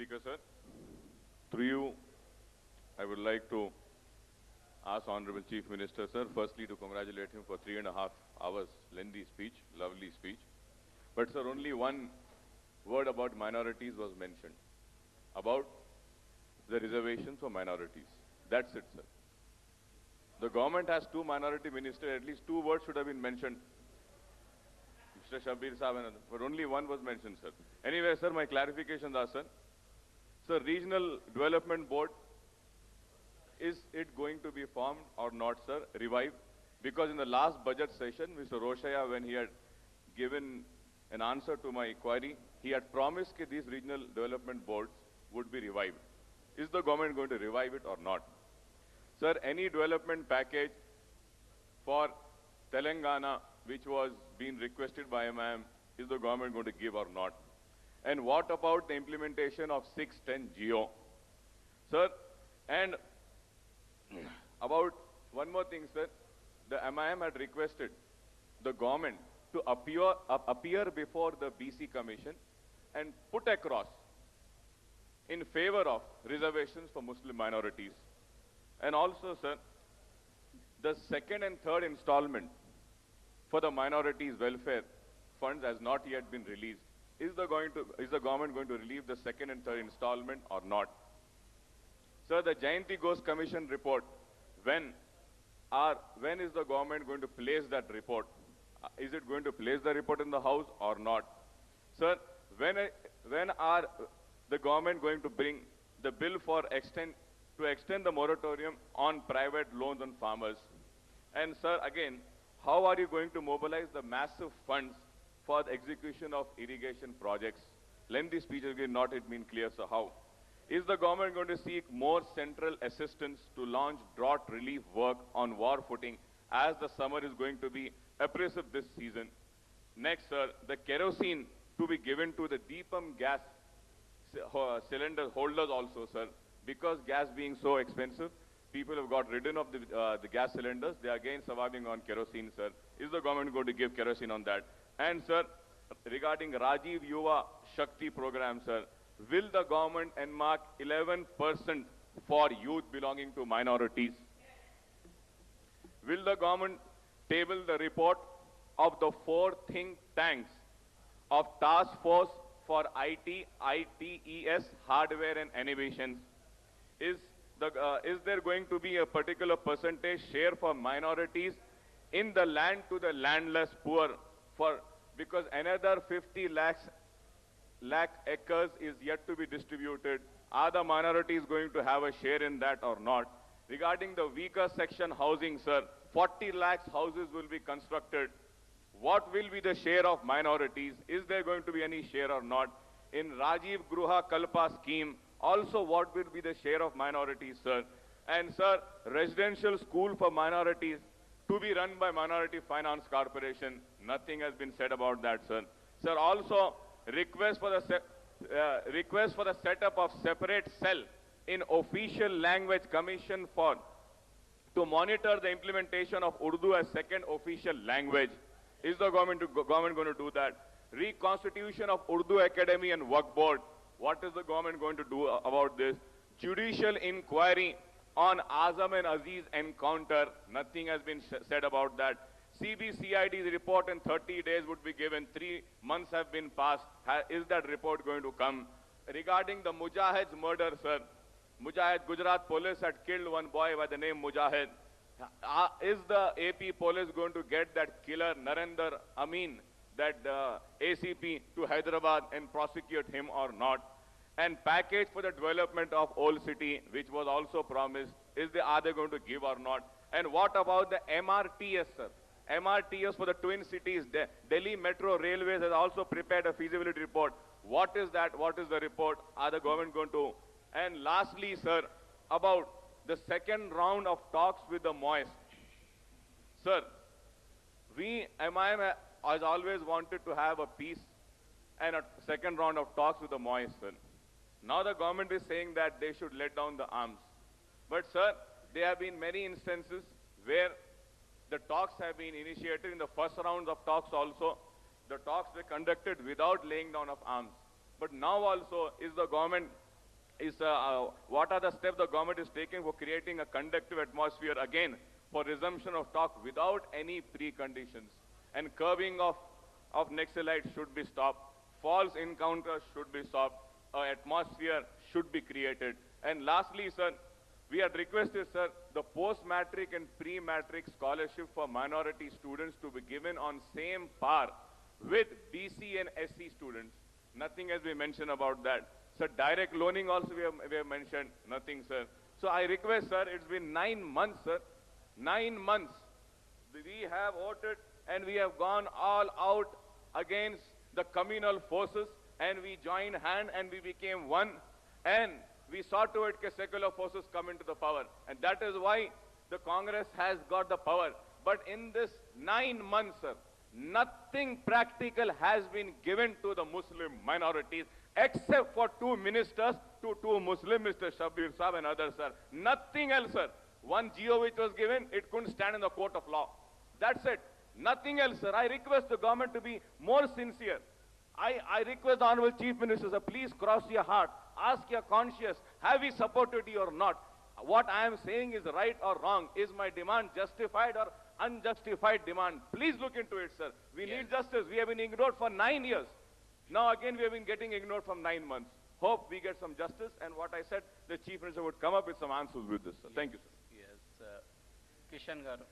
Speaker, sir. Through you, I would like to ask Honorable Chief Minister, sir, firstly to congratulate him for 3.5 hours lengthy speech, lovely speech. But, sir, only one word about minorities was mentioned, about the reservations for minorities. That's it, sir. The government has two minority ministers, at least two words should have been mentioned. Mr. Shabir Saab, but only one was mentioned, sir. Anyway, sir, my clarifications are, sir. Sir, Regional Development Board, is it going to be formed or not, sir? Revived? Because in the last budget session, Mr. Roshaya, when he had given an answer to my query, he had promised that these regional development boards would be revived. Is the government going to revive it or not? Sir, any development package for Telangana, which was being requested by MIM, is the government going to give or not? And what about the implementation of 610 GO? Sir, and about one more thing, sir. The MIM had requested the government to appear before the BC Commission and put across in favor of reservations for Muslim minorities. And also, sir, the second and third installment for the minorities welfare funds has not yet been released. Is the government going to release the second and third installment or not? Sir, the Jayanti Ghosh Commission report, when is the government going to place that report? Is it going to place the report in the House or not? Sir, when are the government going to bring the bill for extend the moratorium on private loans on farmers? And sir, again, how are you going to mobilize the massive funds for the execution of irrigation projects? Lengthy speech again, not it mean clear, so how? Is the government going to seek more central assistance to launch drought relief work on war footing, as the summer is going to be oppressive this season? Next, sir, the kerosene to be given to the Deepam gas cylinder holders also, sir. Because gas being so expensive, people have got rid of the gas cylinders. They are again surviving on kerosene, sir. Is the government going to give kerosene on that? And, sir, regarding Rajiv Yuva Shakti program, sir, will the government earmark 11% for youth belonging to minorities? Will the government table the report of the 4 think tanks of Task Force for IT, ITES, Hardware and Innovations? Is there going to be a particular percentage share for minorities in the land to the landless poor? Because another 50 lakh acres is yet to be distributed. Are the minorities going to have a share in that or not? Regarding the weaker section housing, sir, 40 lakhs houses will be constructed. What will be the share of minorities? Is there going to be any share or not? In Rajiv Gruha Kalpa scheme, also what will be the share of minorities, sir? And, sir, residential school for minorities to be run by Minority Finance Corporation. Nothing has been said about that, sir. Sir, also request for the setup of separate cell in official language commission to monitor the implementation of Urdu as second official language. Is the government going to do that? Reconstitution of Urdu Academy and Waqf Board. What is the government going to do about this? Judicial inquiry on Azam and Aziz encounter. Nothing has been said about that. CBCID's report in 30 days would be given. 3 months have been passed. Is that report going to come? Regarding the Mujahid's murder, sir, Gujarat police had killed one boy by the name Mujahid. Is the AP police going to get that killer Narendra Amin, that ACP, to Hyderabad and prosecute him or not? And package for the development of Old City, which was also promised, are they going to give or not? And what about the MRTS, sir? MRTS for the twin cities. Delhi Metro Railways has also prepared a feasibility report. What is that? What is the report? Are the government going to? And lastly, sir, about the second round of talks with the MOIS. Sir, MIM has always wanted to have a peace and a second round of talks with the MOIS, sir. Now the government is saying that they should let down the arms. But, sir, there have been many instances where the talks have been initiated. In the first round of talks also, the talks were conducted without laying down of arms. But now also, is the government is what are the steps the government is taking for creating a conducive atmosphere again for resumption of talk without any preconditions, and curbing of Naxalites should be stopped, false encounters should be stopped, an atmosphere should be created. And lastly, sir, we had requested, sir, the post-matric and pre-matric scholarship for minority students to be given on same par with BC and SC students. Nothing has been mentioned about that. Sir, direct loaning also we have mentioned. Nothing, sir. So I request, sir, it's been 9 months, sir. 9 months. We have voted and we have gone all out against the communal forces, and we joined hand and we became one, and we saw to it that secular forces come into the power. And that is why the Congress has got the power. But in this 9 months, sir, nothing practical has been given to the Muslim minorities except for 2 ministers to 2 Muslim, Mr. Shabir Saab and others, sir. Nothing else, sir. One GO which was given, it couldn't stand in the court of law. That's it. Nothing else, sir. I request the government to be more sincere. I request the Honorable Chief Minister, sir, please cross your heart. Ask your conscience, have we supported you or not? What I am saying is right or wrong? Is my demand justified or unjustified demand? Please look into it, sir. We need justice. We have been ignored for 9 years. Now again we have been getting ignored from 9 months. Hope we get some justice, and what I said, the Chief Minister would come up with some answers with this, sir. Thank you, sir. Yes, Kishan Garu.